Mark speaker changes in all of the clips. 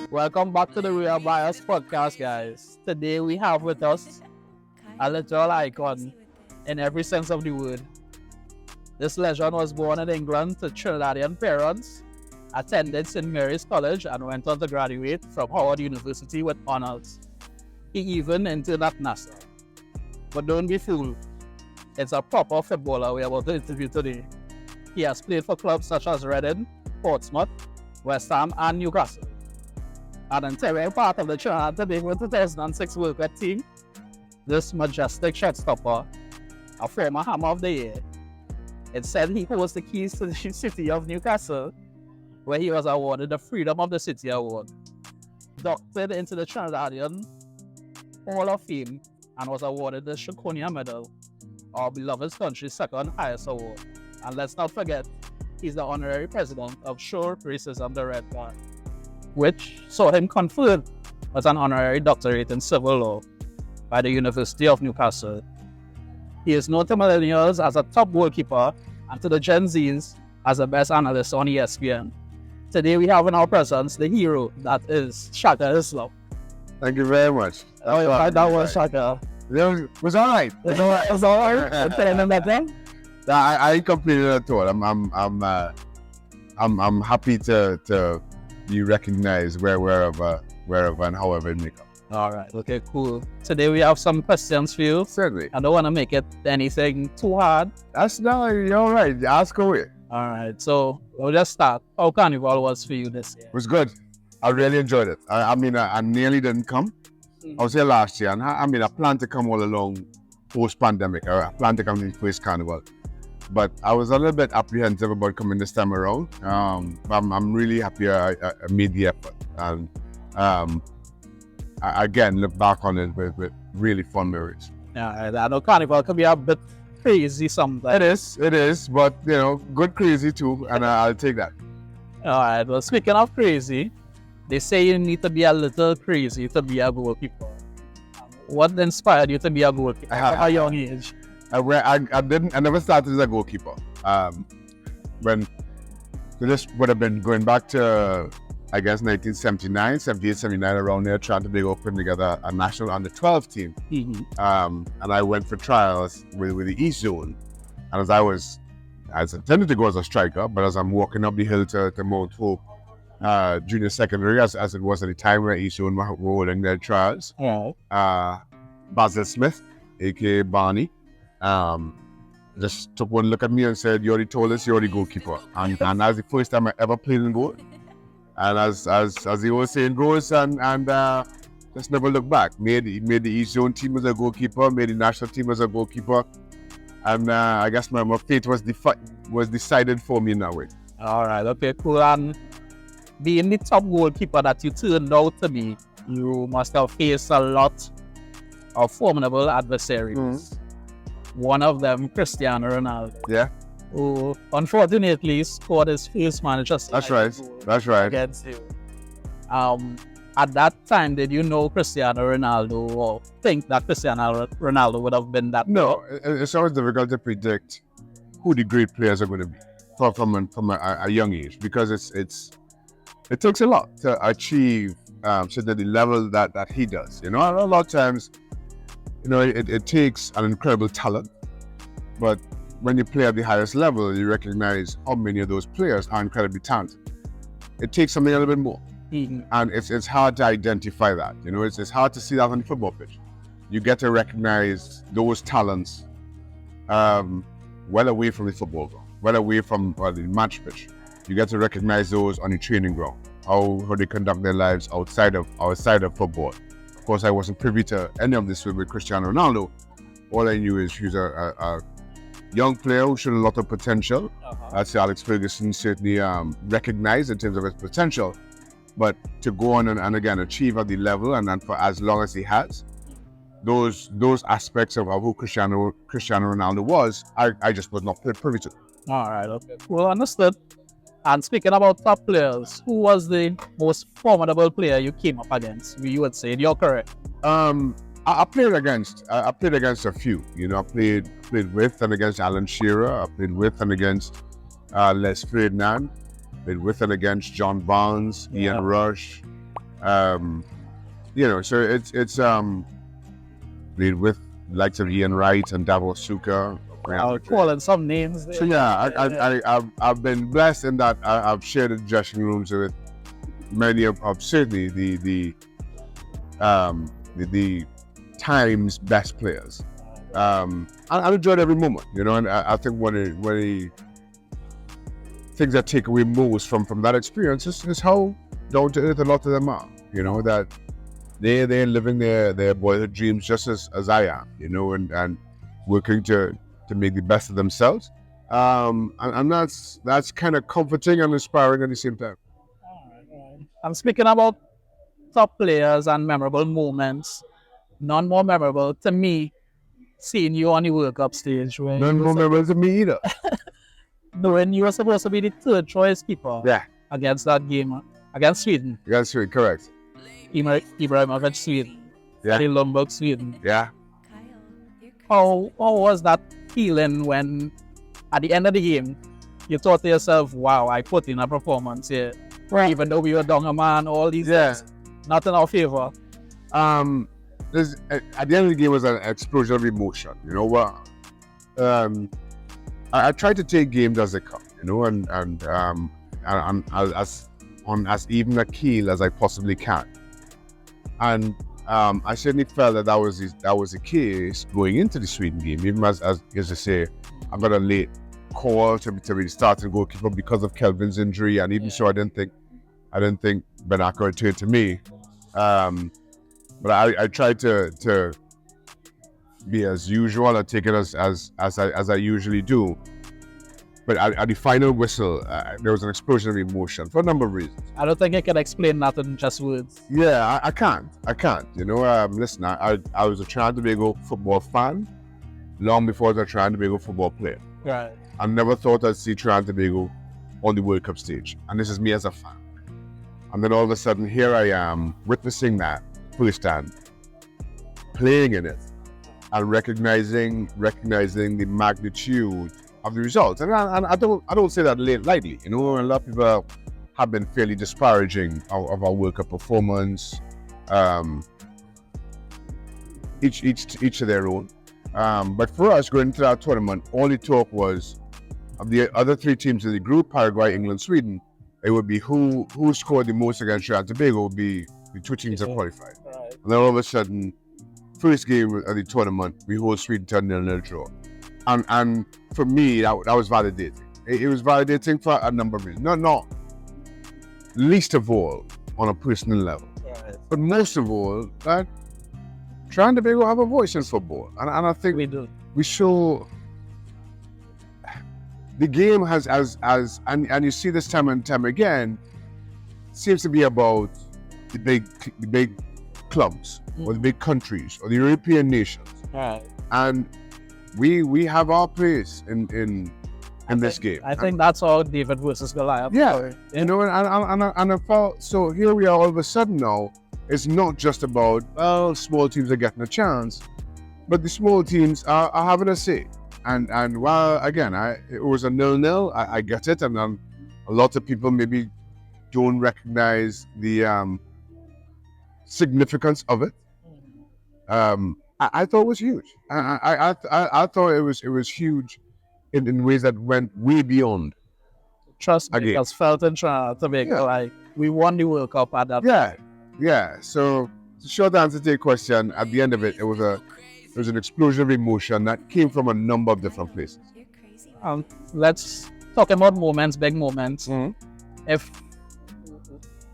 Speaker 1: Welcome back to the Real Bias podcast, guys. Today we have with us a little icon in every sense of the word. This legend was born in England to Trinidadian parents, attended St. Mary's College, and went on to graduate from Howard University with honors. He even entered at NASA. But don't be fooled, it's a proper footballer we're about to interview today. He has played for clubs such as Reading, Portsmouth, West Ham, and Newcastle. An integral part of the Trinidad Tobago 2006 World Cup team, this majestic shotstopper, a former Hammer of the Year. It said he holds the keys to the city of Newcastle, where he was awarded the Freedom of the City Award, inducted into the Trinidadian Hall of Fame, and was awarded the SHAKA Medal, our beloved country's second highest award. And let's not forget, he's the honorary president of Show Racism the Red Card, which saw him conferred with an honorary doctorate in civil law by the University of Newcastle. He is known to millennials as a top goalkeeper and to the Gen Zs as the best analyst on ESPN. Today we have in our presence the hero that is SHAKA HISLOP.
Speaker 2: Thank you very much.
Speaker 1: Oh, you find that was SHAKA.
Speaker 2: It was all right.
Speaker 1: It's all right. It's all right. You're telling him that thing?
Speaker 2: I ain't complaining at all. I'm happy to be recognized wherever and however it may come.
Speaker 1: All right. Okay, cool. Today we have some questions for you.
Speaker 2: Certainly.
Speaker 1: I don't want to make it anything too hard.
Speaker 2: You're all right. Ask away.
Speaker 1: All right. So we'll just start. How Carnival was for you this year?
Speaker 2: It was good. I really enjoyed it. I nearly didn't come. I was here last year, and I planned to come all along post-pandemic. I planned to come to the first Carnival. But I was a little bit apprehensive about coming this time around. I'm really happy I made the effort. And I again look back on it with really fun memories.
Speaker 1: Yeah, I know Carnival can be a bit crazy sometimes.
Speaker 2: It is, but good crazy too, and I'll take that.
Speaker 1: All right, well, speaking of crazy, they say you need to be a little crazy to be a goalkeeper. What inspired you to be a goalkeeper at a young age?
Speaker 2: I never started as a goalkeeper. This would have been going back to, I guess, 1979, 78, 79, around there, trying to put together a national under 12 team.
Speaker 1: Mm-hmm.
Speaker 2: And I went for trials with the East Zone. And I was intended to go as a striker, but as I'm walking up the hill to Mount Hope Junior Secondary, as it was at the time where East Zone were holding their trials, Basil Smith, aka Barney, just took one look at me and said, "You're the tallest, you're the goalkeeper." And that's the first time I ever played in goal. And as the old saying goes, and just never look back. Made the East Zone team as a goalkeeper, made the national team as a goalkeeper, and I guess my fate was decided for me in that way.
Speaker 1: All right, okay, cool. And being the top goalkeeper that you turned out to be, you must have faced a lot of formidable adversaries.
Speaker 2: Mm-hmm.
Speaker 1: One of them, Cristiano Ronaldo.
Speaker 2: Yeah.
Speaker 1: Who unfortunately scored his first Manchester
Speaker 2: That's right.
Speaker 1: Against you. At that time, did you know Cristiano Ronaldo or think that Cristiano Ronaldo would have been that?
Speaker 2: No, it's always difficult to predict who the great players are going to be from a young age, because it takes a lot to achieve to the level that he does. A lot of times, it takes an incredible talent, but when you play at the highest level, you recognize how many of those players are incredibly talented. It takes something a little bit more.
Speaker 1: Mm-hmm.
Speaker 2: And it's hard to identify that. It's hard to see that on the football pitch. You get to recognize those talents well away from the football ground, well away from the match pitch. You get to recognize those on the training ground, how they conduct their lives outside of football. Of course, I wasn't privy to any of this with Cristiano Ronaldo. All I knew is he's a young player who showed a lot of potential. I'd say Alex Ferguson certainly recognized in terms of his potential. But to go on and again achieve at the level and for as long as he has, those aspects of who Cristiano Ronaldo was, I just was not privy to.
Speaker 1: All right, okay. Well, understood. And speaking about top players, who was the most formidable player you came up against, you would say, in your career?
Speaker 2: I played against a few. I played with and against Alan Shearer. I played with and against Les Ferdinand. Played with and against John Barnes, Ian Rush, So it's played with likes of Ian Wright and Davos Suka.
Speaker 1: I'll call it some names there.
Speaker 2: So yeah, I've been blessed in that I've shared the dressing rooms with many of certainly the time's best players. I enjoyed every moment, and I think one of the things I take away most from that experience is how down to earth a lot of them are. That they're living their boyhood dreams just as I am, and working to make the best of themselves. And that's kind of comforting and inspiring at the same time.
Speaker 1: I'm speaking about top players and memorable moments. None more memorable to me, seeing you on the World Cup stage.
Speaker 2: None more memorable to me either.
Speaker 1: When you were supposed to be the third choice keeper against that game, against Sweden.
Speaker 2: Against Sweden, correct.
Speaker 1: Ibrahimovic, Sweden.
Speaker 2: Yeah.
Speaker 1: Lundberg, Sweden.
Speaker 2: Yeah.
Speaker 1: How was that feeling when, at the end of the game, you thought to yourself, wow, I put in a performance here. Right. Even though we were down a man, all these things, not in our favor.
Speaker 2: At the end of the game was an explosion of emotion. I try to take games as they come, and on as even a keel as I possibly can. And I certainly felt that was the case going into the Sweden game, even as I say, I got a late call to be the starting goalkeeper because of Kelvin's injury, and even so, I didn't think Benaka would turn to me. But I tried to be as usual and take it as I usually do. But at the final whistle, there was an explosion of emotion for a number of reasons.
Speaker 1: I don't think I can explain that in just words.
Speaker 2: Yeah, I can't. Listen, I was a Trinidad Tobago football fan long before I was a Trinidad Tobago football player.
Speaker 1: Right.
Speaker 2: I never thought I'd see Trinidad Tobago on the World Cup stage. And this is me as a fan. And then all of a sudden, here I am, witnessing that firsthand, playing in it, and recognizing the magnitude of the results. And I don't say that lightly. A lot of people have been fairly disparaging of our World Cup performance. Each of their own. But for us going into that tournament, all the talk was of the other three teams in the group, Paraguay, England, Sweden. It would be who scored the most against Trinidad and Tobago would be the two teams that qualified.
Speaker 1: Right.
Speaker 2: And then all of a sudden, first game of the tournament, we hold Sweden to a 0-0 draw. And for me, that was validating. It was validating for a number of reasons. Not least of all on a personal level.
Speaker 1: Right.
Speaker 2: But most of all, that Trinidad and Tobago have a voice in football. And I think
Speaker 1: we do.
Speaker 2: We show the game has and you see this time and time again, seems to be about the big clubs or the big countries or the European nations.
Speaker 1: Right.
Speaker 2: And we have our place in this game.
Speaker 1: I think that's all David versus Goliath.
Speaker 2: Yeah. And I felt, so here we are all of a sudden now, it's not just about, small teams are getting a chance, but the small teams are having a say. And while, again, it was a 0-0, I get it, and a lot of people maybe don't recognize the significance of it. I thought it was huge. I thought it was huge in ways that went way beyond.
Speaker 1: Trust me, because felt in Trinidad Tobago, like we won the World Cup at that.
Speaker 2: Yeah. So the short answer to your question, at the end of it, it was an explosion of emotion that came from a number of different places.
Speaker 1: Let's talk about moments, big moments.
Speaker 2: Mm-hmm.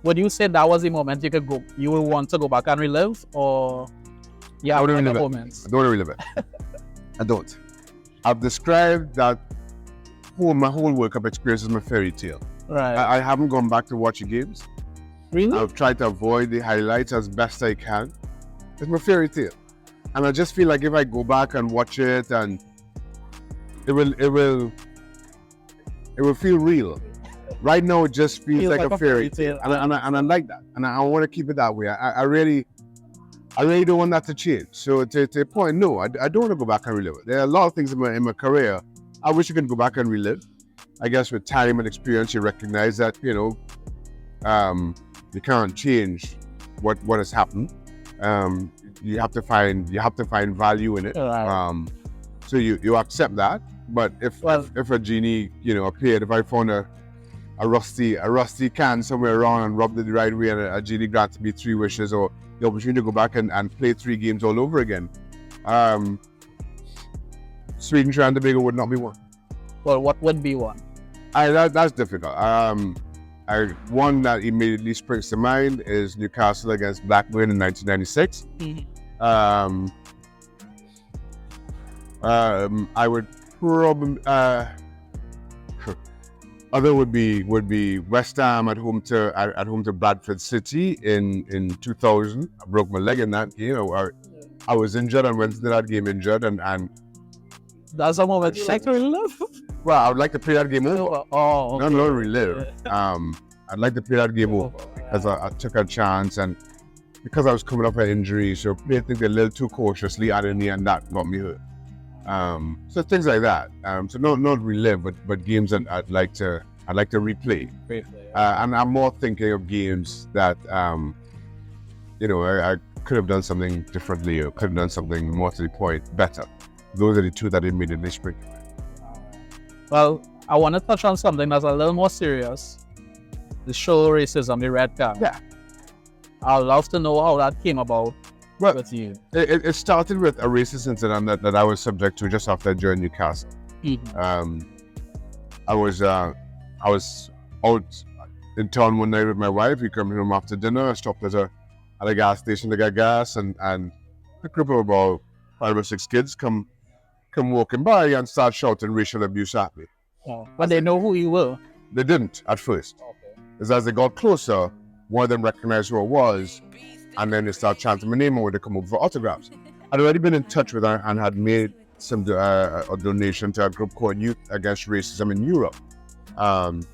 Speaker 1: Would you say that was the moment you would want to go back and relive, or
Speaker 2: I don't relive
Speaker 1: moments?
Speaker 2: I don't relive it. I don't. I've described that my whole World Cup experience as my fairy tale.
Speaker 1: Right.
Speaker 2: I haven't gone back to watch the games.
Speaker 1: Really?
Speaker 2: I've tried to avoid the highlights as best I can. It's my fairy tale. And I just feel like if I go back and watch it, and it will feel real. Right now, it just feels like a fairy tale, and I like that, and I want to keep it that way. I really don't want that to change. So to a point, no, I don't want to go back and relive it. There are a lot of things in my career I wish I could go back and relive. I guess with time and experience, you recognize that you can't change what has happened. You have to find value in it.
Speaker 1: Right.
Speaker 2: So you accept that. But if a genie, appeared, if I found a rusty can somewhere around and rubbed it the right way, and a genie granted me 3 wishes or the opportunity to go back and play 3 games all over again, Sweden, Trinidad and Tobago would not be one.
Speaker 1: Well, what would be one?
Speaker 2: That's difficult. One that immediately springs to mind is Newcastle against Blackburn in 1996. I would probably other would be West Ham at home to Bradford City in 2000. I broke my leg in that game. I was injured and went into that game injured, and
Speaker 1: that's a moment you like to relive.
Speaker 2: Well, I would like to play that game over.
Speaker 1: Oh, okay.
Speaker 2: Not relive. I'd like to play that game over because I took a chance, and because I was coming up with injury, so I think a little too cautiously, and in the end that got me hurt. So things like that. So not relive, but games that I'd like to replay. And I'm more thinking of games that I could have done something differently, or could have done something more to the point better. Those are the 2 that immediately spring.
Speaker 1: Well, I want to touch on something that's a little more serious. The show racism, the red card.
Speaker 2: Yeah.
Speaker 1: I'd love to know how that came about with you.
Speaker 2: It started with a racist incident that I was subject to just after I joined Newcastle. I was out in town one night with my wife. We came home after dinner. I stopped at a gas station to get gas, and a group of about 5 or 6 kids come walking by and start shouting racial abuse at me.
Speaker 1: Oh, but they know who you were?
Speaker 2: They didn't at first.
Speaker 1: Okay.
Speaker 2: As they got closer, one of them recognized who I was, and then they started chanting my name, or they come over for autographs. I'd already been in touch with her and had made some a donation to a group called Youth Against Racism in Europe. And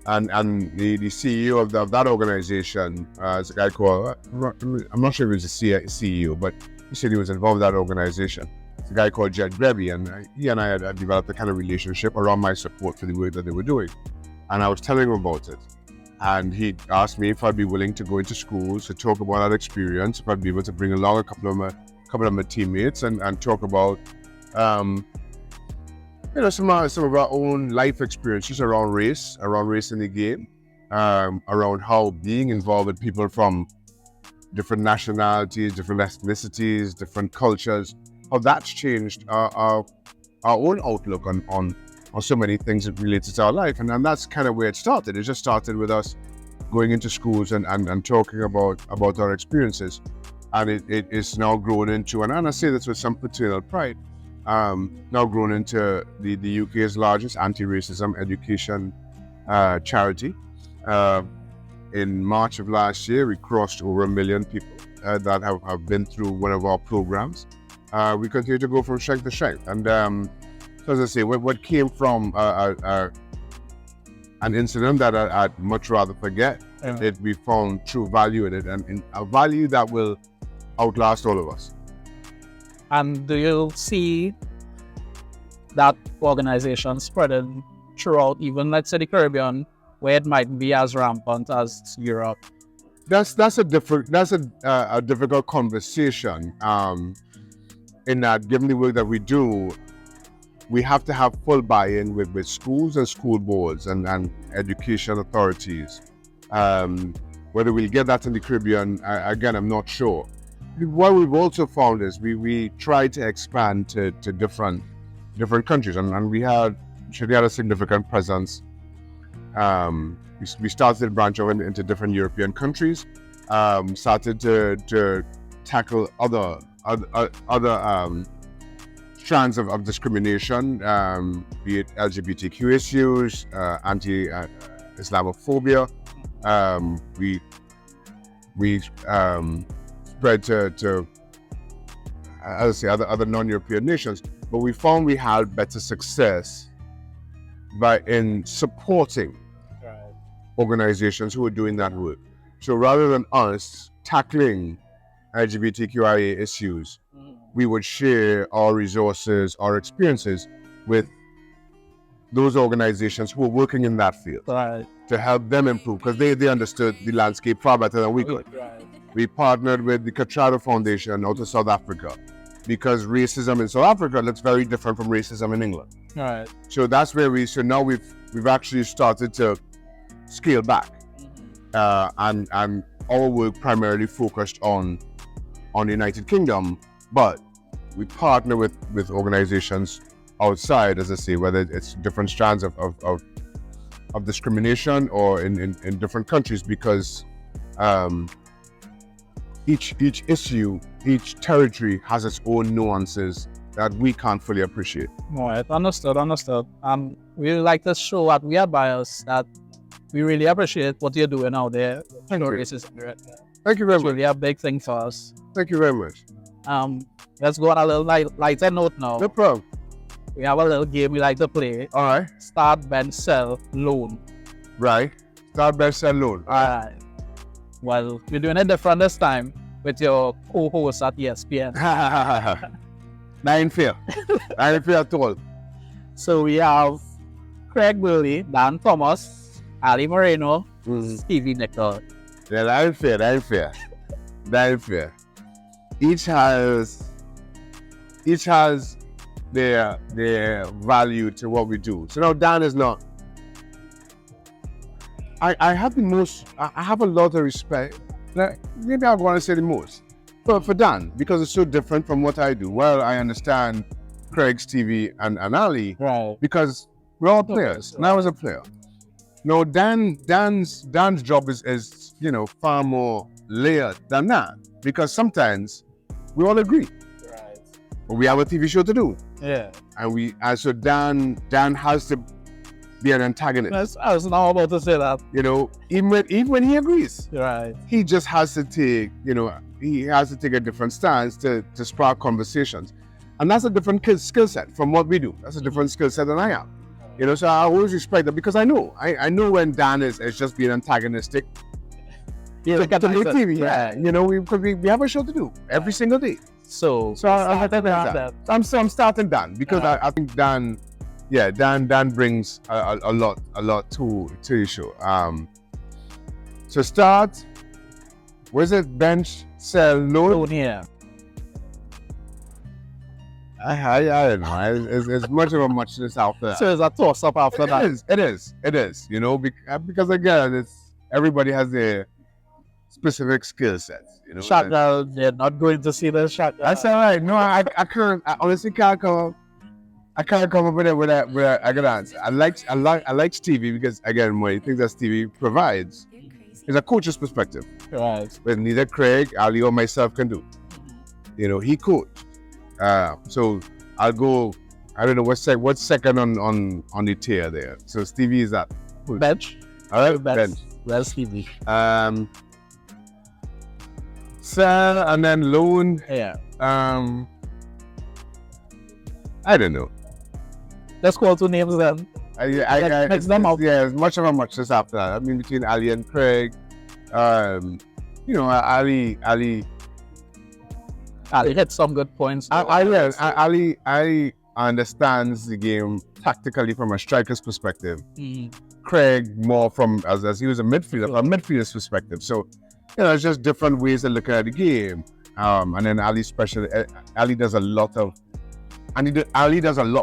Speaker 2: the CEO of that organization is a guy called, I'm not sure if he was the CEO, but he said he was involved in that organization. It's a guy called Jed Breby, and he and I had developed a kind of relationship around my support for the work that they were doing. And I was telling him about it. And he asked me if I'd be willing to go into schools to talk about that experience, if I'd be able to bring along a couple of my teammates and talk about some of our own life experiences around race in the game, around how being involved with people from different nationalities, different ethnicities, different cultures, how that's changed our own outlook on so many things that related to our life. And that's kind of where it started. It just started with us going into schools and talking about our experiences. And it is now grown into, and I say this with some paternal pride, now grown into the UK's largest anti-racism education charity. In March of last year, we crossed over 1 million people that have been through one of our programs. We continue to go from strength to strength. And so as I say, what came from an incident that I'd much rather forget, we found true value in it, and a value that will outlast all of us.
Speaker 1: And do you see that organization spreading throughout, even let's say the Caribbean, where it might be as rampant as Europe?
Speaker 2: That's a difficult conversation. In that, given the work that we do, we have to have full buy-in with schools and school boards and education authorities. Whether we'll get that in the Caribbean, again, I'm not sure. What we've also found is we try to expand to different countries, and we had a significant presence. We started to branch out into different European countries, started to tackle other strands of discrimination, be it LGBTQ issues, anti-Islamophobia. We spread to as I say, other non-European nations, but we found we had better success in supporting organizations who are doing that work. So rather than us tackling LGBTQIA issues, we would share our resources, our experiences with those organizations who are working in that field to help them improve, because they understood the landscape far better than we could. We partnered with the Catrado Foundation out of South Africa because racism in South Africa looks very different from racism in England.
Speaker 1: All right.
Speaker 2: So that's where so now we've actually started to scale back, and our work primarily focused on the United Kingdom, but we partner with organizations outside, as I say, whether it's different strands of discrimination or in different countries, because each issue, each territory has its own nuances that we can't fully appreciate.
Speaker 1: All right, understood. We like to show at We Are Biased that we really appreciate what you're doing out there.
Speaker 2: Thank you.
Speaker 1: Thank
Speaker 2: you very
Speaker 1: It's
Speaker 2: much.
Speaker 1: really a big thing for us.
Speaker 2: Thank you very much.
Speaker 1: Let's go on a little lighter note now.
Speaker 2: No problem.
Speaker 1: We have a little game we like to play.
Speaker 2: All right.
Speaker 1: Start, bench, sell, loan.
Speaker 2: Right. Start, bench, sell, loan.
Speaker 1: All right. Well, we're doing it different this time with your co-host at ESPN.
Speaker 2: That ain't fair. That ain't fair at all.
Speaker 1: So we have Craig Burley, Dan Thomas, Ali Moreno, Stevie Nicol.
Speaker 2: Yeah, that ain't fair. That ain't fair. That ain't fair. Each has their value to what we do. So now Dan is not. I have a lot of respect. Maybe I'm going to say the most for Dan, because it's so different from what I do. Well, I understand Craig's TV and Ali,
Speaker 1: Right.
Speaker 2: because we're all players, and I was a player. No, Dan's job is far more layered than that, because sometimes we all agree,
Speaker 1: Right.
Speaker 2: but we have a TV show to do,
Speaker 1: Yeah.
Speaker 2: and so Dan has to be an antagonist.
Speaker 1: I was not about to say that.
Speaker 2: Even when he agrees,
Speaker 1: Right.
Speaker 2: he just has to take a different stance to spark conversations, and that's a different skill set from what we do. That's a different skill set than I am. So I always respect that, because I know when Dan is just being antagonistic.
Speaker 1: Yeah,
Speaker 2: To make TV,
Speaker 1: yeah.
Speaker 2: we have a show to do every single day.
Speaker 1: So
Speaker 2: I think that. I'm starting Dan, because I think Dan brings a lot to the show. So start. Where's it? Bench, sell, loan.
Speaker 1: Yeah.
Speaker 2: I don't know. It's much of a muchness out there.
Speaker 1: So it's a toss up after that.
Speaker 2: It is. Because again, everybody has their specific skill sets.
Speaker 1: Shaka, they're not going to see the Shaka.
Speaker 2: That's all right. No, I honestly can't come up with a good answer. I like Stevie, because again, one of the things that Stevie provides is a coach's perspective.
Speaker 1: Right.
Speaker 2: But neither Craig, Ali, or myself can do. He coached. So I'll go. I don't know what's second on the tier there. So Stevie is that
Speaker 1: Bench.
Speaker 2: all right.
Speaker 1: Bench. Well, Stevie.
Speaker 2: Sell and then loan.
Speaker 1: Yeah.
Speaker 2: I don't know.
Speaker 1: Let's call two names then. Mix them up.
Speaker 2: Yeah, it's much of a muchness after that. I mean, between Ali and Craig. Ali
Speaker 1: hit some good points.
Speaker 2: Ali understands the game tactically from a striker's perspective. Craig more from as he was a midfielder's perspective. So it's just different ways of looking at the game. And then Ali does a lot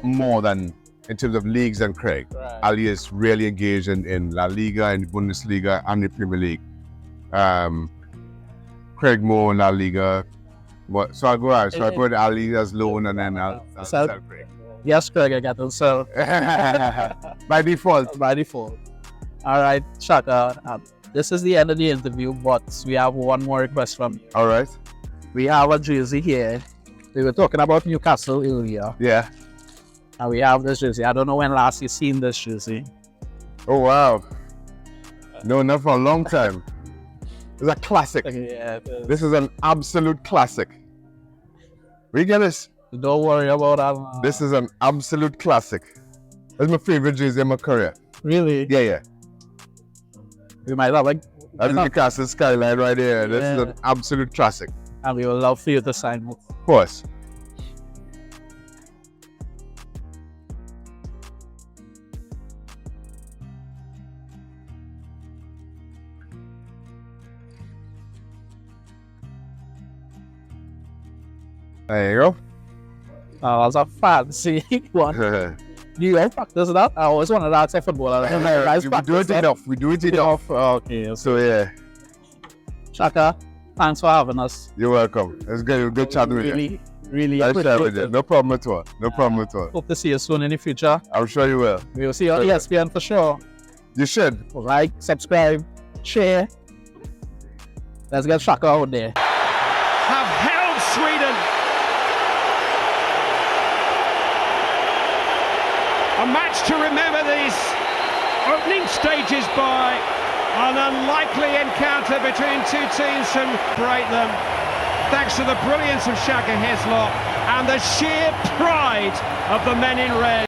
Speaker 2: more than in terms of leagues than Craig.
Speaker 1: Right.
Speaker 2: Ali is really engaged in La Liga and Bundesliga and the Premier League. Craig more in La Liga. So I go out. So I go to Ali as loan, and then I'll sell Craig.
Speaker 1: Yes, Craig, I got to sell.
Speaker 2: By default.
Speaker 1: All right, Shaka. This is the end of the interview, but we have one more request from you.
Speaker 2: All right.
Speaker 1: We have a jersey here. We were talking about Newcastle earlier.
Speaker 2: Yeah.
Speaker 1: And we have this jersey. I don't know when last you seen this jersey.
Speaker 2: Oh, wow. No, not for a long time. It's a classic.
Speaker 1: Yeah.
Speaker 2: This is an absolute classic. We get this?
Speaker 1: Don't worry about that.
Speaker 2: This is an absolute classic. That's my favorite jersey in my career.
Speaker 1: Really?
Speaker 2: Yeah.
Speaker 1: We might have
Speaker 2: That's the Newcastle skyline right there. This is an absolute classic.
Speaker 1: And we would love for you to sign it.
Speaker 2: Of course. There you go.
Speaker 1: That was a fancy one. Do you ever practice that? I always wanted to ask a footballer.
Speaker 2: We do it enough. We do it enough.
Speaker 1: Okay.
Speaker 2: So yeah.
Speaker 1: Shaka, thanks for having us.
Speaker 2: You're welcome. It's good chatting with you.
Speaker 1: Really
Speaker 2: Nice
Speaker 1: appreciate
Speaker 2: chatting with you.
Speaker 1: it.
Speaker 2: No problem at all. No problem at all.
Speaker 1: Hope to see you soon in the future.
Speaker 2: I'm sure you will.
Speaker 1: We will see you on ESPN for sure.
Speaker 2: You should.
Speaker 1: Like, subscribe, share. Let's get Shaka out there.
Speaker 3: Have held Sweden. A match to remember these opening stages by. An unlikely encounter between two teams and break them. Thanks to the brilliance of SHAKA HISLOP and the sheer pride of the men in red.